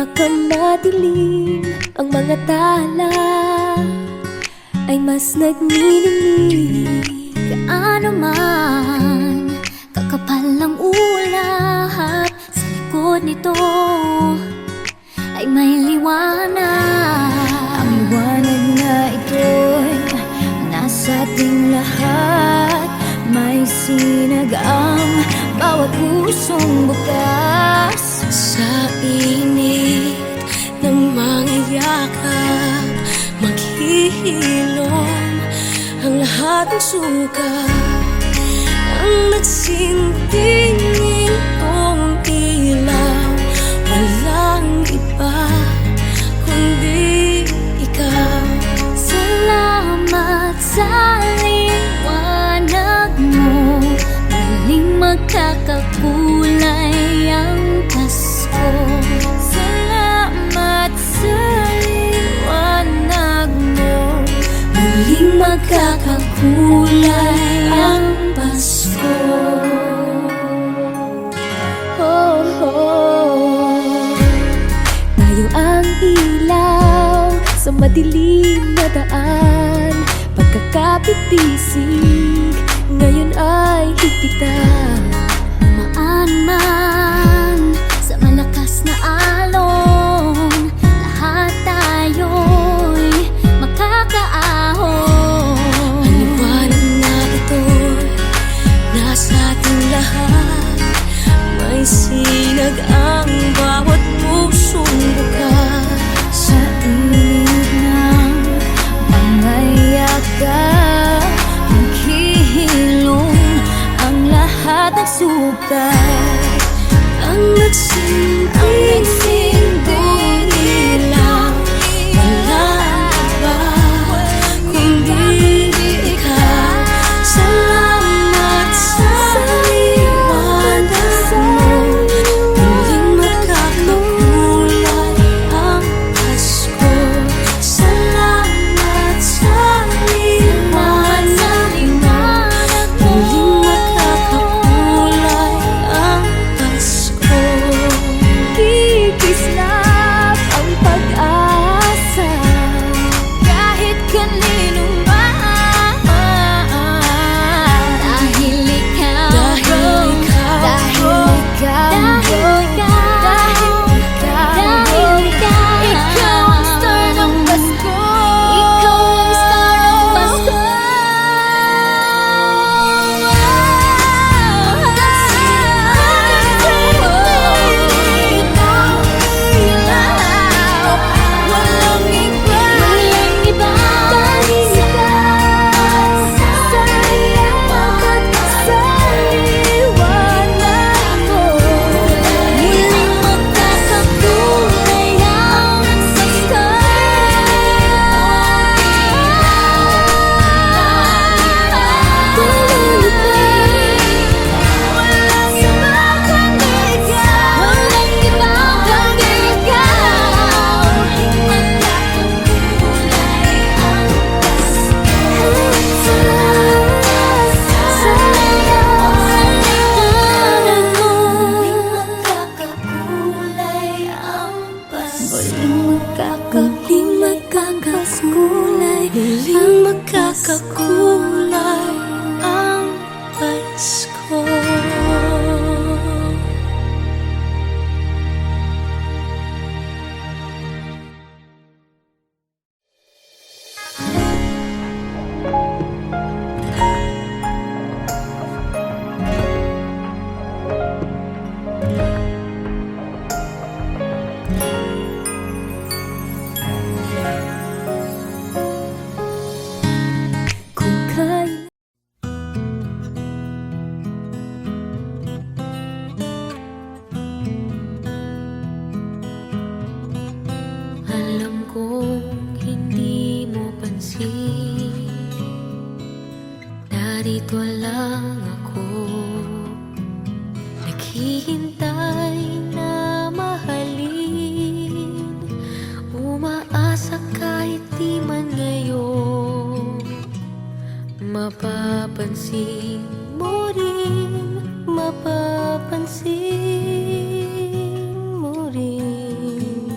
pinakamadilim ang mga tala ay mas nagniningning. Gaano man kakapal ang ulap, sa likod nito ay may liwanag. Ang liwanag na ito'y nasa ating lahat. May sinag ang bawat pusong bukas. Sa init ng mga yakap, maghihilom ang lahat ng suka. Ang nagsintingin kong ilaw, walang iba kundi ikaw. Salamat sa liwanag mo, muling magkakakulay ang Pasko. Salamat sa liwanag mo, muling magkakakulay ang Pasko. Oh, oh. Tayo ang ilaw sa madilim na daan. Pagkakapitisig ngayon ay higpitan. Maan man sa malakas na alon, lahat tayo'y makakaahon. Ang liwanag na ito'y nasa ating lahat. May sinag ang bawat pusong bukas. Sa init ng mga yakap, maghihilom ang lahat ng sukat. Ang nagsinting ilaw, walang iba kundi ikaw. Salamat sa liwanag mo, muling magkakakulay ang Pasko. Salamat sa liwanag mo, muling magkakakulay ang Pasko. Kikislap ang pag-asa kahit kanino man. Dahil ikaw, Dahil ikaw, Dahil ikaw, ikaw ang star ng Pasko. ikaw ang star ng Pasko. Walang iba, Walang iba dahil ikaw sa liwanag mo, muling magkakakulay ang Pasko. walang iba kundi ikaw. Walang iba kundi ikaw. muling magkakakulay ang Pasko. Kung kailan Alam kong hindi mo pansin, narito lang ako, naghihintay na mahalin, umaasa kahit di man ngayon. Mapapansin mo rin, mapapansin mo rin.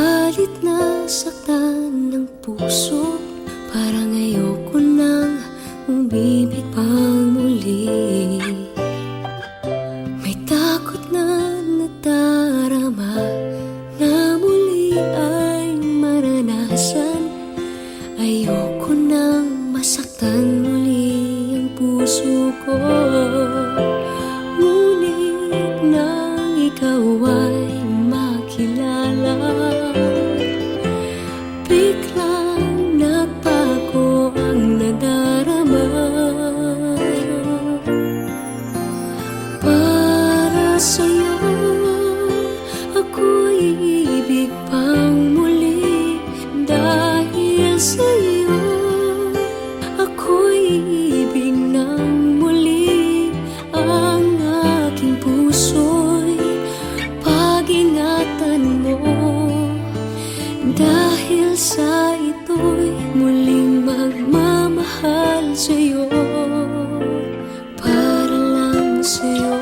Subalit nasaktan ng puso, parang ayoko nang umibig pang muli. May takot na nadarama na muli ay maranasan. Ayoko nang masaktan muli ang puso ko. Ngunit nang ikaw ay makilala, biglang nagbago ang nadarama. Para sa'yo, ako'y ibig pang muli. Dahil sa'yo, ako'y ibig ng muli. Ang aking puso'y pag-ingatan mo. Dahil sa ito'y muling magmamahal sa'yo, para lang sa'yo.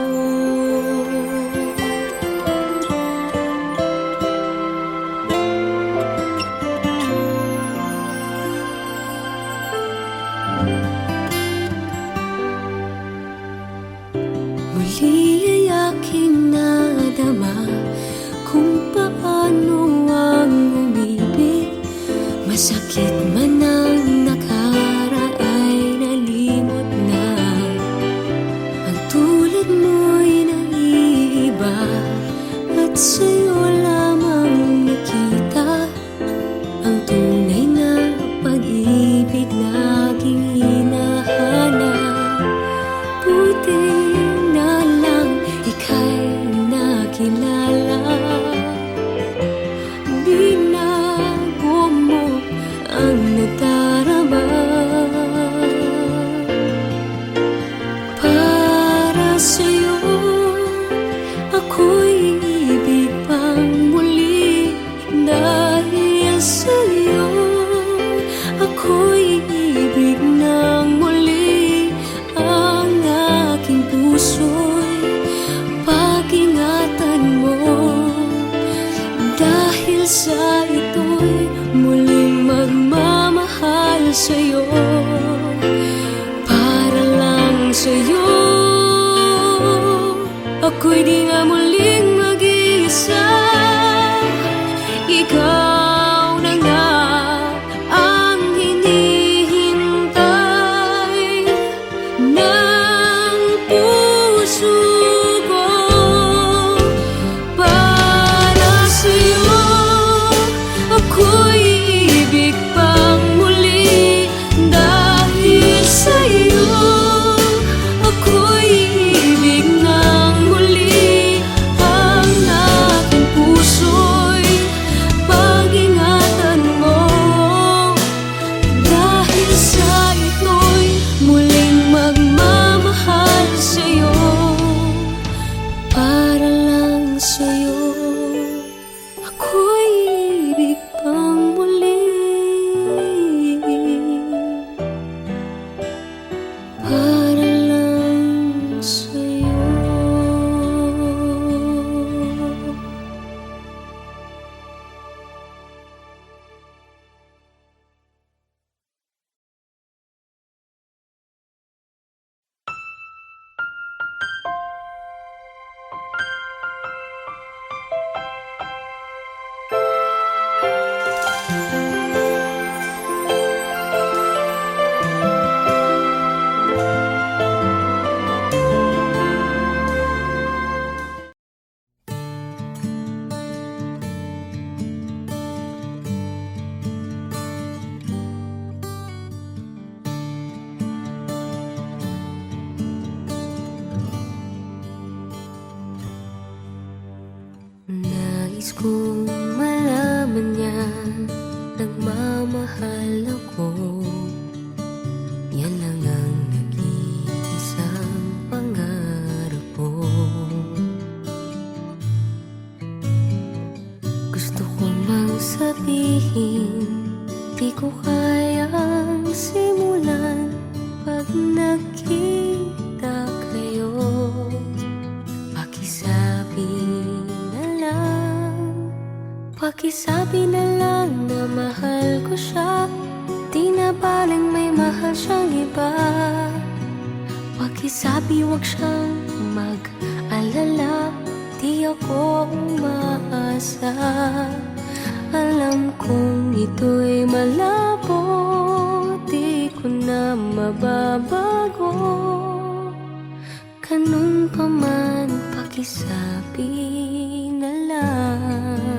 Muli ay aking nadama kung paano ang umibig. Masakit man ang nakaraay nalimot na. Ang tulad mo'y naiiba at sa'yo lamang nakita ang tunay na pag-ibig na aking hinahanap. Buti na lang ika'y nakilala. Binago mo ang nadarama. Para sa'yo, ako'y ibig pang muli. Dahil sa'yo, ako'y ibig ng muli. Ang aking puso'y pag-ingatan mo. Dahil sa ito'y muling magmamahal sa'yo, para lang sa'yo. Ako'y di na muling mag-iisa. Ikaw na nga ang hinihintay ng puso ko. Para sa'yo, ako'y ibig pang muli. Dahil sa'yo, ako'y ibig ng muli. Ang aking puso'y pag-ingatan mo. Dahil sa ito'y muling magmamahal sa'yo, para lang sa'yo. Ako'y ibig pang muli. Para lang sa'yo. Nais kong malaman niya, nagmamahal ako. Yan lang ang nag-iisang pangarap ko. Gusto ko mang sabihin, di ko kayang simulan pag nagkita kayo. Pakisabi na lang, pakisabi Pakisabi na lang na mahal ko siya, di na baling may mahal siyang iba. Pakisabi wag siyang mag-alala, di ako umaasa. Alam kong ito'y malabo, di ko na mababago. Ganun pa man, pakisabi na lang.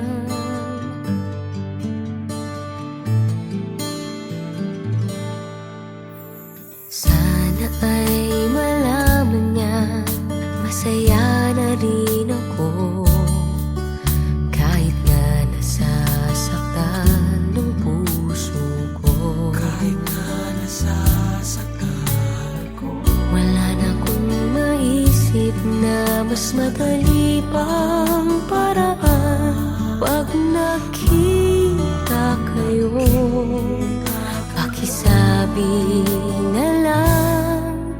Sana ay malaman niya, masaya na rin ako. Kahit na nasasaktan ng puso ko, kahit na nasasaktan ko, wala na akong maisip na mas madali pang paraan. Pag nakita kayo, pakisabi na lang,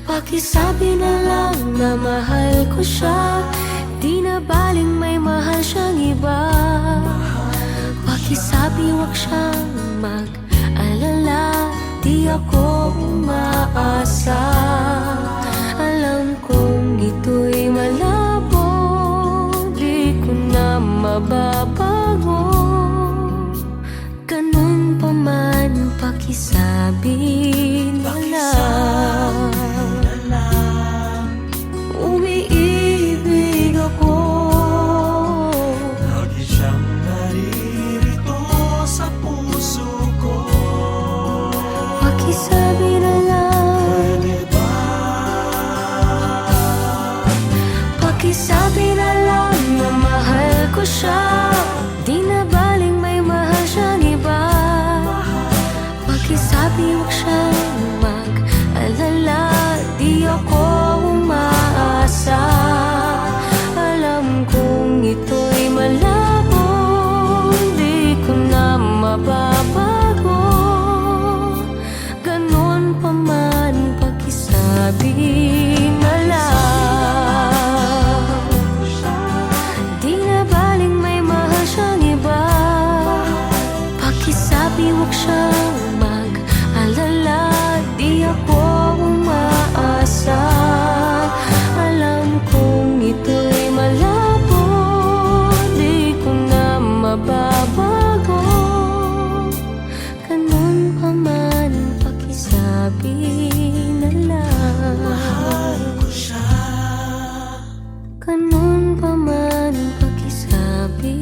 pakisabi na lang na mahal ko siya, di na baling may mahal siyang iba. Pakisabi wag siyang mag-alala, di ako umaasa. Alam kong ito'y malabo, di ko na mababago. Ganun pa man, pakisabi na lang. Umiibig ako, lagi siyang naririto sa puso ko. pakisabi na lang. Pwede ba? Pakisabi na lang na mahal ko siya, di na baling may mahal siyang iba. Pakisabi wag siyang mag-alala, di ako umaasa. Alam kong ito'y malabo, di ko na mababago. Ganun pa man, pakisabi na lang. Di na baling may mahal siyang iba. Pakisabi wag siyang mag-alala, di ako umaasa. Alam kong ito'y malabo, di ko na mababago. Ganun pa man, pakisabi na lang. Mahal ko siya. Ganun pa man, pakisabi.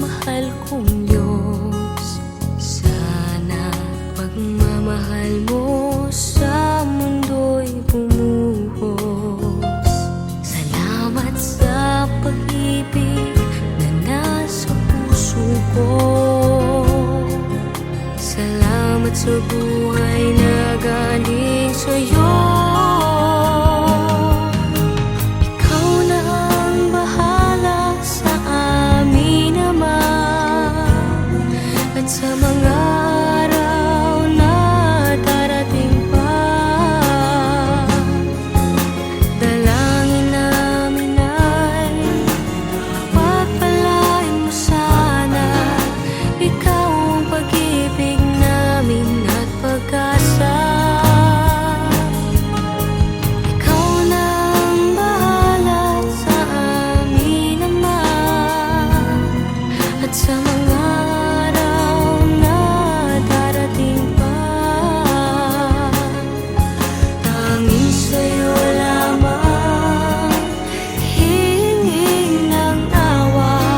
mahal kong Diyos, sana pagmamahal mo sa mundo'y bumuhos. Salamat sa pag-ibig na nasa puso ko. Salamat sa buhay na galing sa'yo. Ikaw na ang bahala sa amin, Ama, at sa mga araw na darating pa. Dalangin namin ay pagpalain mo sana ikaw ang pag-ibig namin at pag-asa. Ikaw na ang bahala sa amin, Ama, at sa mga araw na darating pa. Tanging sa'yo lamang hingin ng awa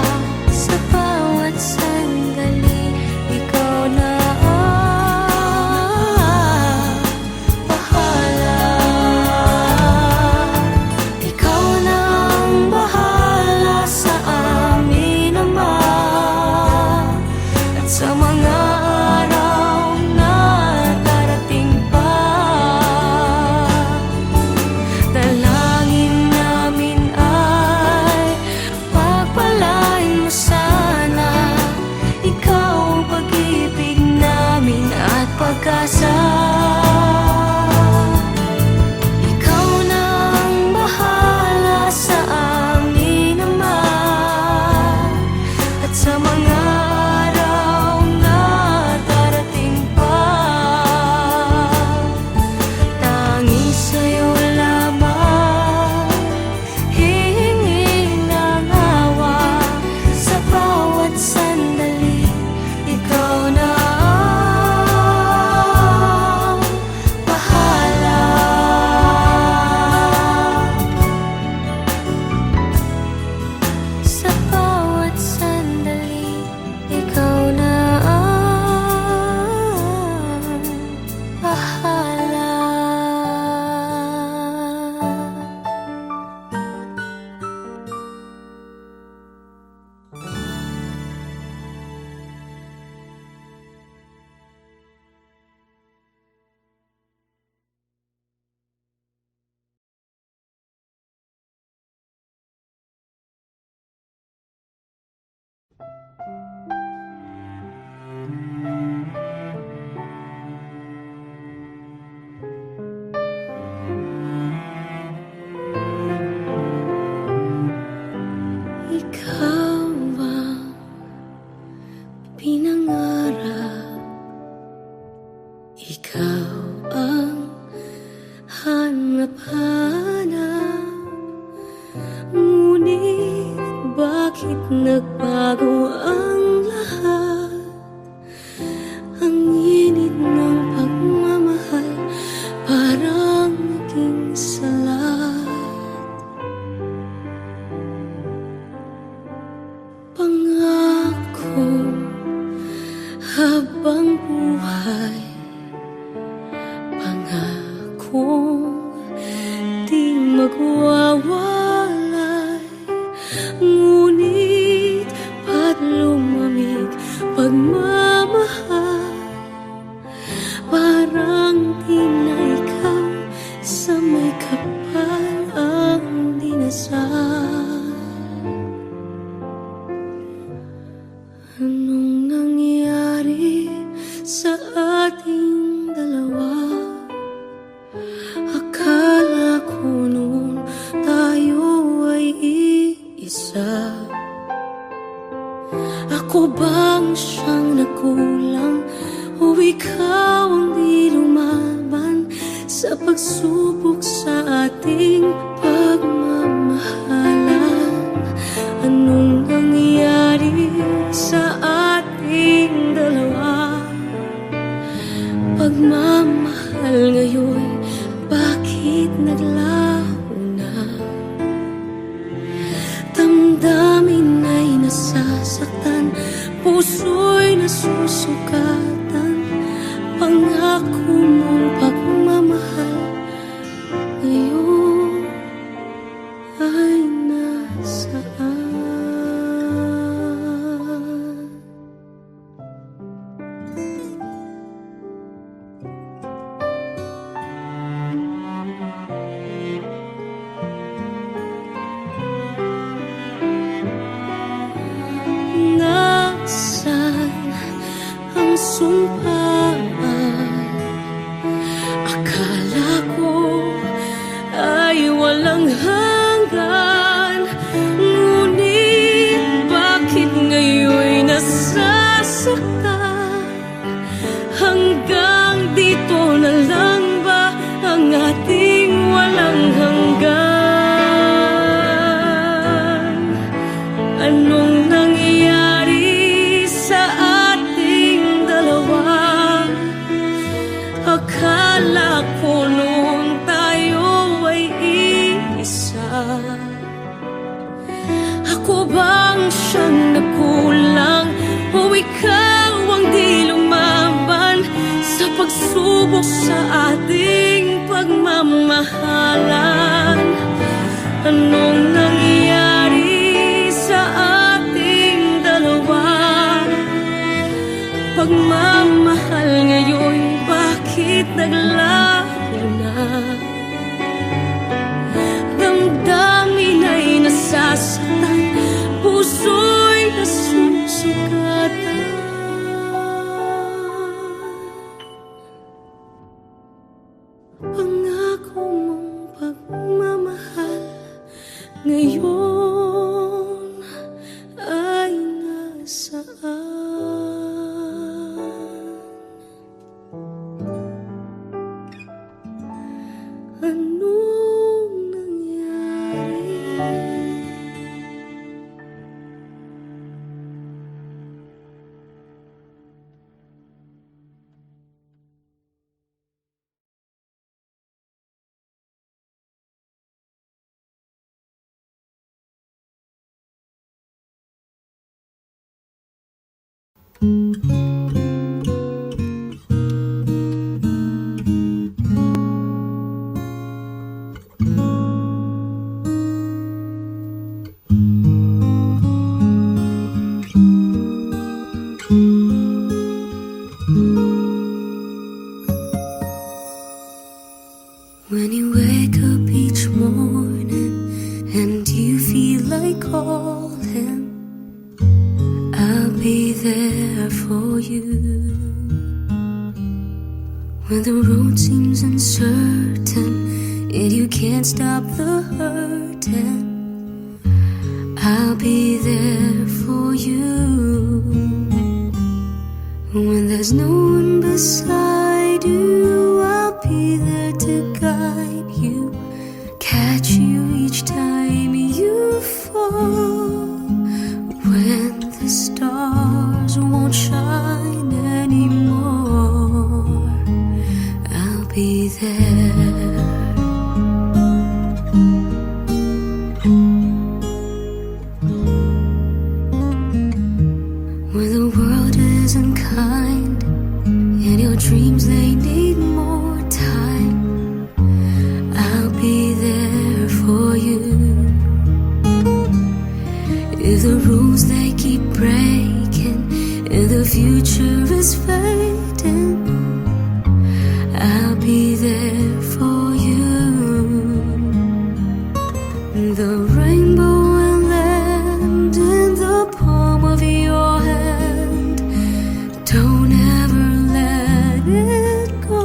sa bawat sandali. Ikaw na ang bahala. Ikaw na ang bahala sa amin, Ama, at sa mga araw na darating pa. Dalangin namin ay pagpalain mo sana ikaw ang pag-ibig namin at pag-asa. Ikaw na ang bahala sa amin, Ama, at sa mga araw na darating pa. Tanging sa'yo lamang hihingin ng awa sa bawat sandali. Ikaw na ang bahala. Sa bawat sandali, ikaw na ang bahala. Ikaw ang pinangarap, ikaw ang hanap-hanap. Ngunit bakit nagbago ang lahat? Ang init ng pagmamahal parang naging salat. Pangako habang buhay, pangakong di magwawalay. Ngunit ba't lumamig pagmamahal? Parang di na ikaw sa may kapal ang dinasal. Anong nangyari sa ating dalawa? Akala ko noon tayo ay iisa. Ako bang siyang nagkulang o ikaw ang di lumaban sa pagsubok sa ating pagmamahalan? Anong nangyari sa ating dalawa? Pagmamahal ngayon, bakit naglaho na? Damdamin ay nasasaktan nasasaktan, puso'y nasusugatan. Pangako mong pagmamahal ngayon ay nasaan? Nasaan ang sumpaan? Akala ko ay walang hanggan, ngunit bakit ngayon'y nasasaktan? Hanggang dito na lang ba ang ating walang hanggan? Anong nangyari sa ating dalawa? Akala ko noon tayo ay iisa. Ako bang siyang nagkulang o ikaw ang di lumaban sa pagsubok sa ating pagmamahalan? Anong nangyari sa ating dalawa? Pagmamahal ngayon, bakit naglaho na? Damdamin ay nasasaktan, puso'y nasusugatan. Pangako mong pagmamahal ngayon ay nasaan? Anong nangyari? When you wake up each morning and you feel like calling, I'll be there for you. When the road seems uncertain and you can't stop the hurting, I'll be there for you. When there's no one beside you, I'll be there to guide you, catch you each time you fall. When the stars won't shine anymore, I'll be there. When the world isn't kind and your dreams they need more time, I'll be there for you. If the rules they keep breaking and the future is fading, I'll be there for you. The rainbow will land in the palm of your hand. Don't ever let it go.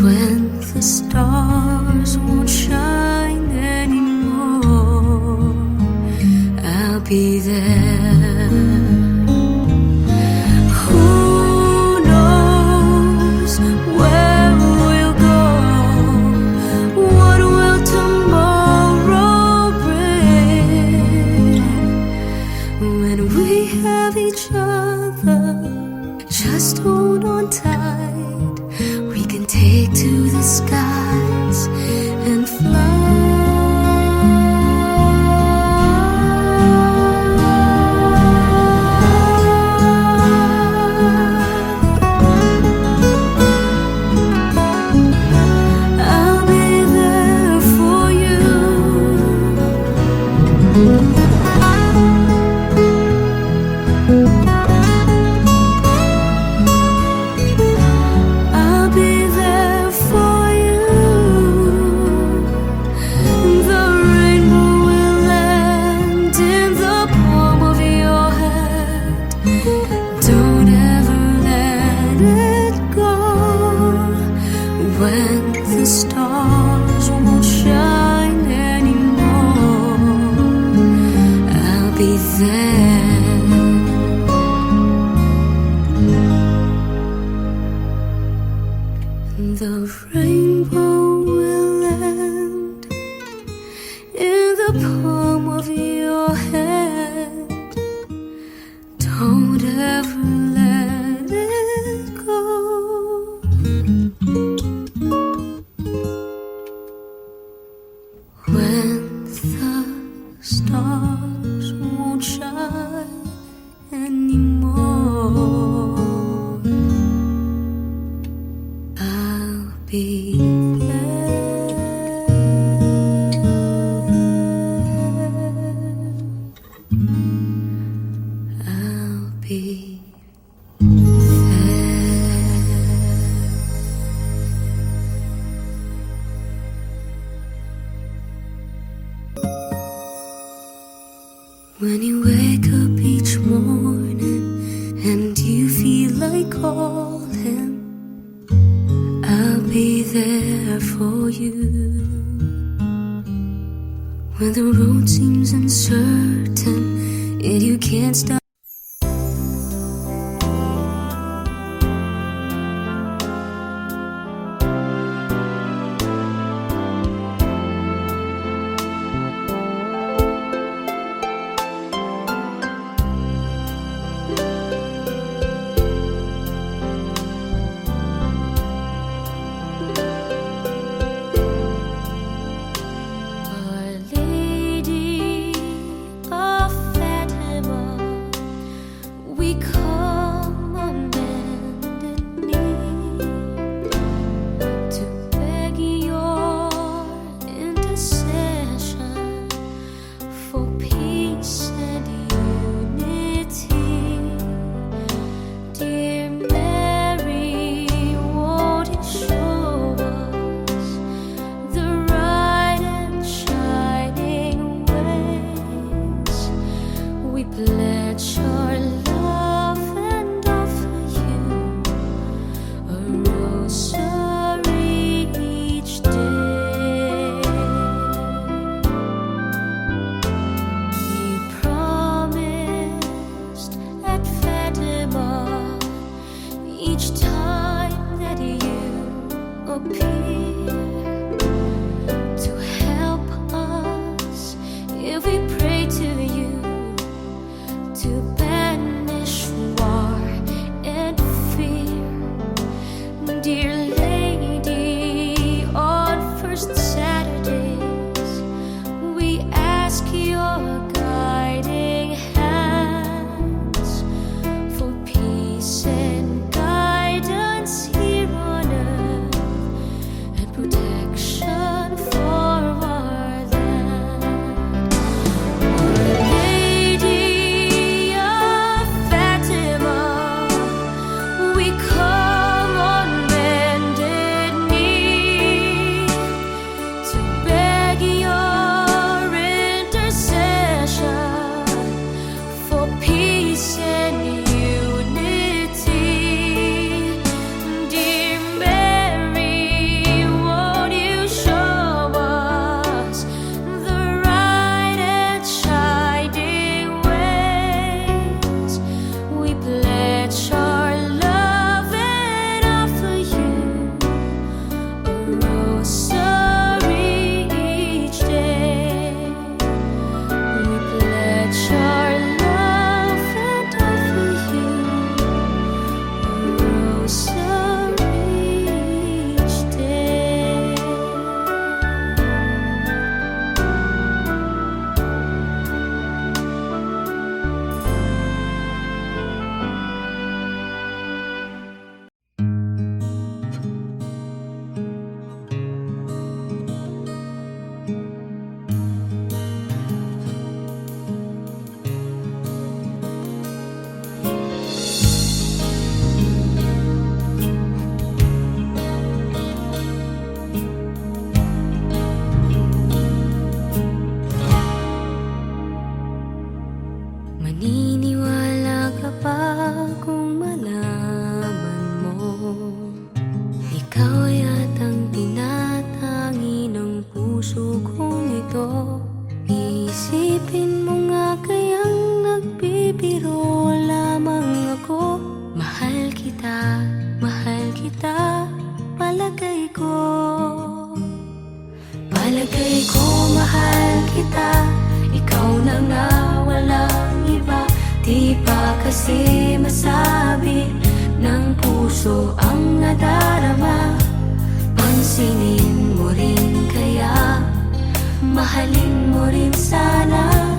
When the stars won't shine anymore, I'll be there. Who knows where we'll go? What will tomorrow bring? When we have each other, just hold on tight. We can take to the skies and fly. the rainbow will end in the palm of your hand. Don't ever let it go. When the stars won't shine anymore, I'll be there. I'll be there. When you wake up each morning and you feel like calling, I'll be there for you. When the road seems uncertain and you can't stop. Our Lady of Fatima, we come on bended knee to beg your intercession for peace and unity. Dear Mary, won't you show us the right and shining ways? We pledge our love and offer you a rosary each day. You promised at Fatima each time that you appear to help us if we pray to you to banish war and fear. Dear Lady, on first Saturdays we ask your guiding hands for peace and guidance here on earth and protection for our land. Our Lady of Fatima, we come on bended knee to beg your intercession for peace and unity. Dear Mary, won't you show us the right and shining ways? We pledge our love and offer you a rosary each day. We pledge our love and offer you a rosary each day. Maniniwala ka ba kung malaman mo ikaw ay atang tinatangi ng puso kong ito? Isipin mo nga kayang nagbibiro lamang ako. Mahal kita, palagay pa kasi masabi ng puso ang nadarama. Pansinin mo rin kaya, mahalin mo rin sana.